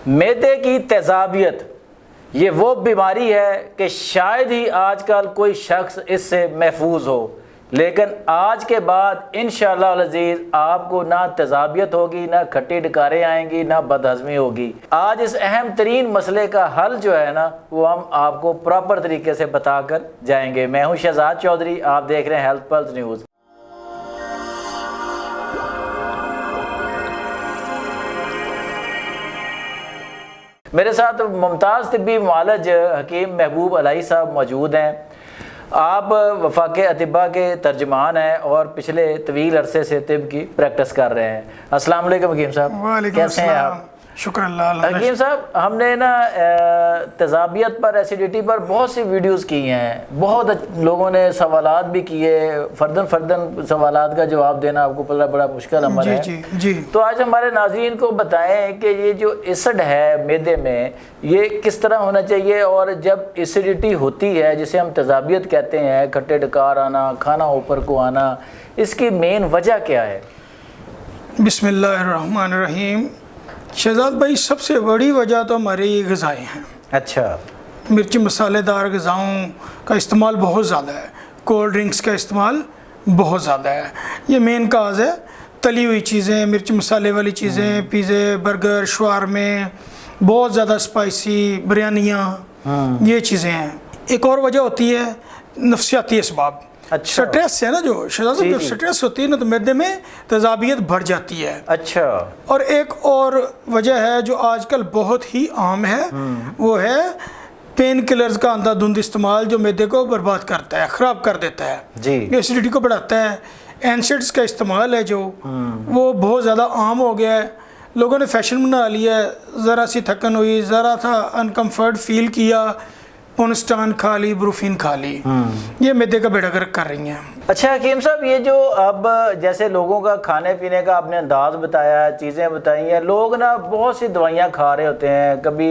معدے کی تیزابیت یہ وہ بیماری ہے کہ شاید ہی آج کل کوئی شخص اس سے محفوظ ہو، لیکن آج کے بعد انشاءاللہ العزیز آپ کو نہ تیزابیت ہوگی، نہ کھٹی ڈکاریں آئیں گی، نہ بدہضمی ہوگی۔ آج اس اہم ترین مسئلے کا حل جو ہے نا وہ ہم آپ کو پراپر طریقے سے بتا کر جائیں گے۔ میں ہوں شہزاد چودھری، آپ دیکھ رہے ہیں ہیلتھ پلس نیوز۔ میرے ساتھ ممتاز طبی معالج حکیم محبوب علائی صاحب موجود ہیں۔ آپ وفاق اطباء کے ترجمان ہیں اور پچھلے طویل عرصے سے طب کی پریکٹس کر رہے ہیں۔ السلام علیکم حکیم صاحب، وعلیکم کیسے ہیں آپ؟ السلام، شکر اللہ۔ حکیم صاحب، ہم نے نا تیزابیت پر، ایسیڈیٹی پر بہت سی ویڈیوز کی ہیں، بہت لوگوں نے سوالات بھی کیے، فردن سوالات کا جواب دینا آپ کو بڑا مشکل عمل ہے۔ جی تو آج ہمارے ناظرین کو بتائیں کہ یہ جو ایسڈ ہے معدے میں یہ کس طرح ہونا چاہیے، اور جب ایسیڈیٹی ہوتی ہے جسے ہم تیزابیت کہتے ہیں، کھٹے ڈکار آنا، کھانا اوپر کو آنا، اس کی مین وجہ کیا ہے؟ بسم اللہ الرحمن الرحیم۔ شہزاد بھائی، سب سے بڑی وجہ تو ہماری غذائیں ہیں۔ اچھا۔ مرچی مسالے دار غذاؤں کا استعمال بہت زیادہ ہے، کولڈ ڈرنکس کا استعمال بہت زیادہ ہے، یہ مین کاز ہے۔ تلی ہوئی چیزیں، مرچی مسالے والی چیزیں، پیزے، برگر، شوارمے، بہت زیادہ اسپائسی بریانیاں، یہ چیزیں ہیں۔ ایک اور وجہ ہوتی ہے نفسیاتی اسباب۔ اچھا۔ سٹریس ہے نا، جو شہزاد صاحب، جب سٹریس ہوتی ہے نا تو معدے میں تیزابیت بڑھ جاتی ہے۔ اچھا۔ اور ایک اور وجہ ہے جو آج کل بہت ہی عام ہے، وہ ہے پین کلرز کا اندھا دھند استعمال، جو معدے کو برباد کرتا ہے، خراب کر دیتا ہے، جی، ایسیڈیٹی کو بڑھاتا ہے۔ اینسڈز کا استعمال ہے جو وہ بہت زیادہ عام ہو گیا ہے، لوگوں نے فیشن بنا لیا ہے۔ ذرا سی تھکن ہوئی، ذرا تھا انکمفرٹ فیل کیا، پونسٹان کھا لی، بروفین کھا لی، یہ معدے کا بیڑا گرک کر رہی ہیں۔ اچھا حکیم صاحب، یہ جو اب جیسے لوگوں کا کھانے پینے کا آپ نے انداز بتایا ہے، چیزیں بتائی ہیں، لوگ نا بہت سی دوائیاں کھا رہے ہوتے ہیں، کبھی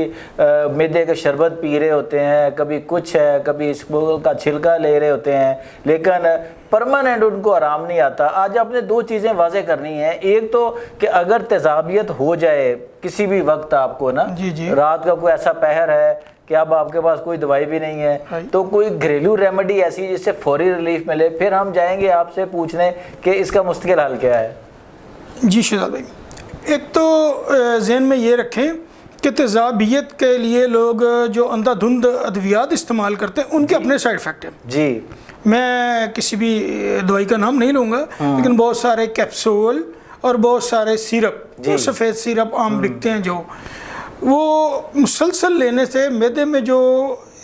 معدے کا شربت پی رہے ہوتے ہیں، کبھی کچھ ہے، کبھی اسپول کا چھلکا لے رہے ہوتے ہیں، لیکن پرماننٹ ان کو آرام نہیں آتا۔ آج آپ نے دو چیزیں واضح کرنی ہیں، ایک تو کہ اگر تیزابیت ہو جائے کسی بھی وقت آپ کو نا، رات کا کوئی ایسا پہر ہے کہ اب آپ کے پاس کوئی دوائی بھی نہیں ہے، تو کوئی گھریلو ریمیڈی ایسی جس سے فوری ریلیف ملے، پھر ہم جائیں گے آپ سے پوچھنے کہ اس کا مستقل حل کیا ہے۔ جی شہزاد بھائی، ایک تو ذہن میں یہ رکھیں کہ تیزابیت کے لیے لوگ جو اندھا دھند ادویات استعمال کرتے ہیں ان کے اپنے سائیڈ افیکٹ ہیں۔ جی، میں کسی بھی دوائی کا نام نہیں لوں گا، لیکن بہت سارے کیپسول اور بہت سارے سیرپ، سفید سیرپ عام بکتے ہیں، جو وہ مسلسل لینے سے معدے میں جو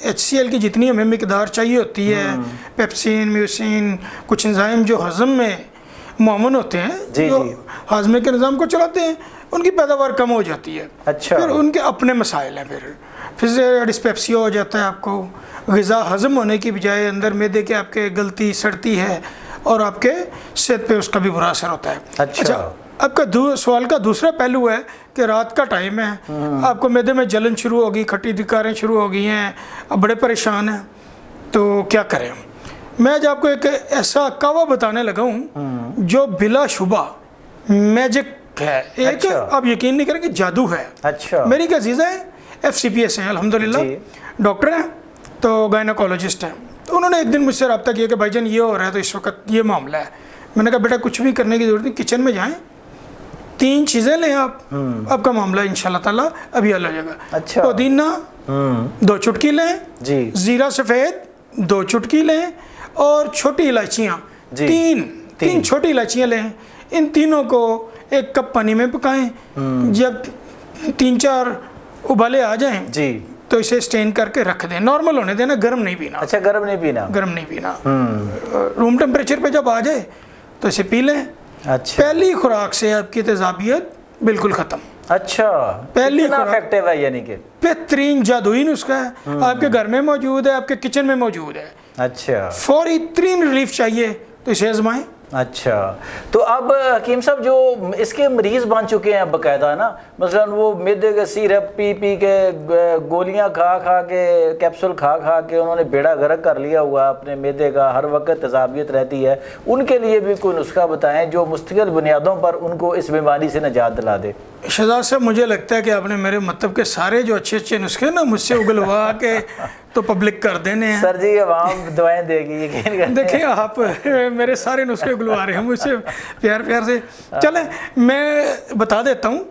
HCl کی جتنی ہمیں مقدار چاہیے ہوتی ہے، پیپسین، میوسین، کچھ انزائم جو ہضم میں معاون ہوتے ہیں، جو ہاضمے کے نظام کو چلاتے ہیں، ان کی پیداوار کم ہو جاتی ہے۔ اچھا۔ پھر ان کے اپنے مسائل ہیں، پھر سے ڈسپیپسیا ہو جاتا ہے آپ کو، غذا ہضم ہونے کی بجائے اندر معدے کے آپ کے گلتی سڑتی ہے اور آپ کے صحت پہ اس کا بھی برا اثر ہوتا ہے۔ اچھا۔ آپ کا سوال کا دوسرا پہلو ہے کہ رات کا ٹائم ہے، آپ کو معدے میں جلن شروع ہوگی، کھٹی ڈکاریں شروع ہو گئی ہیں، آپ بڑے پریشان ہیں، تو کیا کریں؟ میں آج آپ کو ایک ایسا قہوہ بتانے لگا ہوں جو بلا شبہ میجک ہے، ایک آپ یقین نہیں کریں کہ جادو ہے۔ اچھا۔ میری ایک عزیزہ ہے، FCPS ہیں الحمدللہ، ڈاکٹر ہیں، تو گائناکولوجسٹ ہیں، تو انہوں نے ایک دن مجھ سے رابطہ کیا کہ بھائی جان یہ ہو رہا ہے، تو اس وقت یہ معاملہ ہے۔ میں نے کہا بیٹا کچھ بھی کرنے کی ضرورت نہیں، کچن میں جائیں، 3 چیزیں لیں، آپ کا معاملہ انشاءاللہ تعالیٰ ابھی حل ہو جائے گا۔ اچھا۔ پودینہ 2 چٹکی لیں، زیرہ سفید 2 چٹکی لیں، اور چھوٹی الائچیاں 3 چھوٹی الائچیاں لیں۔ ان تینوں کو 1 کپ پانی میں پکائیں، جب 3-4 ابالے آ جائیں تو اسے سٹین کر کے رکھ دیں، نارمل ہونے دینا، گرم نہیں پینا۔ اچھا، گرم نہیں پینا؟ گرم نہیں پینا، روم ٹیمپریچر پہ جب آ جائے تو اسے پی لیں۔ اچھا۔ پہلی خوراک سے آپ کی تیزابیت بالکل ختم۔ اچھا، پہلی خوراک افیکٹو ہے، یعنی کہ بہترین جادوئی نسخہ ہے، آپ کے گھر میں موجود ہے، آپ کے کچن میں موجود ہے۔ اچھا۔ فوری ترین ریلیف چاہیے تو اسے آزمائیں۔ اچھا، تو اب حکیم صاحب جو اس کے مریض بن چکے ہیں باقاعدہ نا، مثلا وہ معدے کے سیرپ پی پی کے، گولیاں کھا کھا کے، کیپسول کھا کھا کے انہوں نے بیڑا غرق کر لیا ہوا اپنے معدے کا، ہر وقت تیزابیت رہتی ہے، ان کے لیے بھی کوئی نسخہ بتائیں جو مستقل بنیادوں پر ان کو اس بیماری سے نجات دلا دے۔ شہزاد صاحب مجھے لگتا ہے کہ آپ نے میرے مطلب کے سارے جو اچھے اچھے نسخے نا مجھ سے اگلوا کے تو پبلک کر دینے ہیں. سر جی عوام دعائیں دے گی یقین کریں. دیکھیں آپ میرے سارے نسخے اگلوا رہے ہیں مجھ سے پیار پیار سے. چلیں میں بتا دیتا ہوں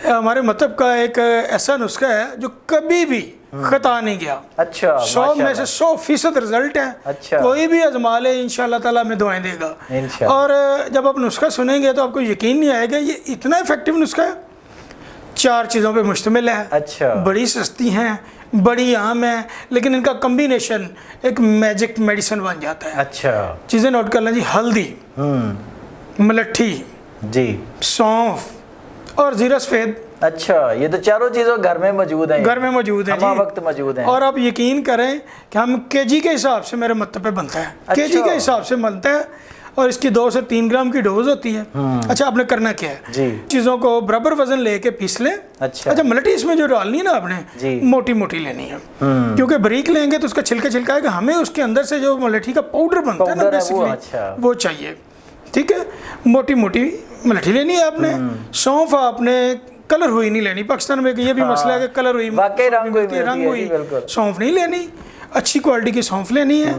ہمارے مطلب کا ایک ایسا نسخہ ہے جو کبھی بھی خطا نہیں گیا. اچھا 100 میں سے 100% رزلٹ ہے. اچھا. کوئی بھی آزما لے انشاءاللہ تعالیٰ میں دعائیں دے گا. انشاءاللہ. اور جب آپ نسخہ سنیں گے تو آپ کو یقین نہیں آئے گا یہ اتنا افیکٹو نسخہ ہے. 4 چیزوں پہ مشتمل ہے. اچھا. بڑی سستی ہیں, بڑی عام ہیں, لیکن ان کا کمبینیشن ایک میجک میڈیسن بن جاتا ہے. اچھا. چیزیں نوٹ کر لیں جی. ہلدی, ملٹھی, جی, سونف اور زیرہ سفید. اچھا یہ تو چاروں چیزوں گھر میں موجود ہیں. گھر میں موجود ہیں ہمہ جی. وقت موجود ہیں. اور آپ یقین کریں کہ ہم کے جی کے حساب سے میرے مطلب پہ بنتا ہے. کے جی کے حساب سے بنتا ہے اور اس کی 2 سے 3 گرام کی ڈوز ہوتی ہے. اچھا آپ نے کرنا کیا ہے جی, چیزوں کو برابر وزن لے کے پیس لیں. اچھا ملٹی اس میں جو ڈالنی ہے نا آپ نے جی, موٹی موٹی لینی ہے کیونکہ بریک لیں گے تو اس کا چھلکا چھلکا ہے کہ ہمیں اس کے اندر سے جو ملٹھی کا پاؤڈر بنتا ہے نا بیسکلی وہ چاہیے. ٹھیک ہے, موٹی موٹی ملٹھی لینی ہے آپ نے. سونف آپ نے کلر ہوئی نہیں لینی. پاکستان میں یہ بھی مسئلہ ہے کہ کلر ہوئی رنگ ہوئی سونف نہیں لینی. اچھی کوالٹی کی سونف لینی ہے.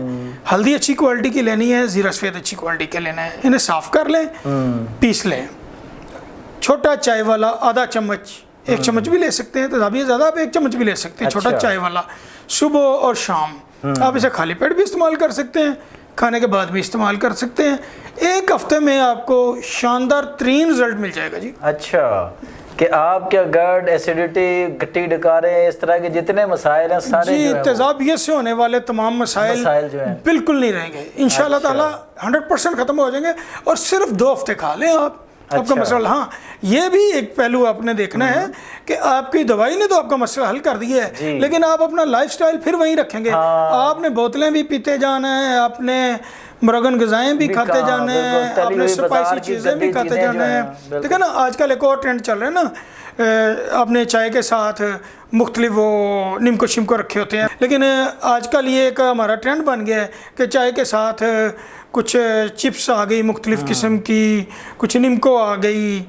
ہلدی اچھی کوالٹی کی لینی ہے. زیرہ سفید اچھی کوالٹی کا لینا ہے. انہیں صاف کر لیں, پیس لیں. چھوٹا چائے والا آدھا چمچ, 1 چمچ بھی لے سکتے ہیں, تیزابی زیادہ آپ 1 چمچ بھی لے سکتے ہیں. چھوٹا چائے والا صبح اور شام. آپ اسے خالی پیٹ بھی استعمال کر سکتے ہیں, کھانے کے بعد بھی استعمال کر سکتے ہیں. 1 ہفتے میں آپ کو شاندار ترین رزلٹ مل جائے گا جی. اچھا کہ آپ کے گرڈ, ایسیڈیٹی, گٹی ڈکاریں, اس طرح کے جتنے مسائل ہیں سارے جی تیزابیت سے ہونے والے تمام مسائل جو ہیں بالکل نہیں رہیں گے انشاءاللہ تعالیٰ. 100% ختم ہو جائیں گے. اور صرف 2 ہفتے کھا لیں آپ کا مسئلہ. ہاں یہ بھی ایک پہلو آپ نے دیکھنا ہے کہ آپ کی دوائی نے تو آپ کا مسئلہ حل کر دیا ہے لیکن آپ اپنا لائف سٹائل پھر وہیں رکھیں گے. آپ نے بوتلیں بھی پیتے جانا ہے, آپ نے مرغن غذائیں بھی کھاتے جانے ہیں, آپ نے اسپائسی چیزیں بھی کھاتے جانے ہیں. ٹھیک ہے نا. آج کل ایک اور ٹرینڈ چل رہا ہے نا, آپ نے چائے کے ساتھ مختلف وہ نمکو شمکو رکھے ہوتے ہیں, لیکن آج کل یہ ایک ہمارا ٹرینڈ بن گیا ہے کہ چائے کے ساتھ کچھ چپس آ گئی مختلف قسم کی, کچھ نمکو آ گئی.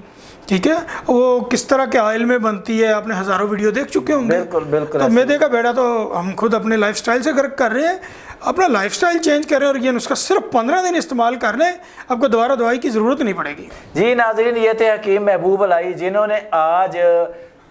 ٹھیک ہے, وہ کس طرح کے آئل میں بنتی ہے آپ نے ہزاروں ویڈیو دیکھ چکے ہوں گے. بالکل. تو میدے کا بیڑا تو ہم خود اپنے لائف سٹائل سے غرق کر رہے ہیں. اپنا لائف سٹائل چینج کریں اور یہ نسخہ صرف 15 دن استعمال کر لیں, آپ کو دوبارہ دوائی کی ضرورت نہیں پڑے گی. جی ناظرین, یہ تھے حکیم محبوب علائی جنہوں نے آج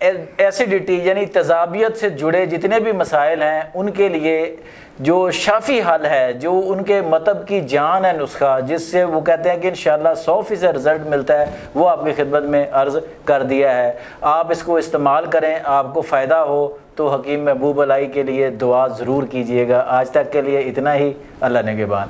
ایسیڈیٹی یعنی تیزابیت سے جڑے جتنے بھی مسائل ہیں ان کے لیے جو شافی حل ہے, جو ان کے مطلب کی جان ہے نسخہ, جس سے وہ کہتے ہیں کہ انشاءاللہ 100% رزلٹ ملتا ہے, وہ آپ کی خدمت میں عرض کر دیا ہے. آپ اس کو استعمال کریں, آپ کو فائدہ ہو تو حکیم محبوب علائی کے لیے دعا ضرور کیجئے گا. آج تک کے لیے اتنا ہی. اللہ نگہبان.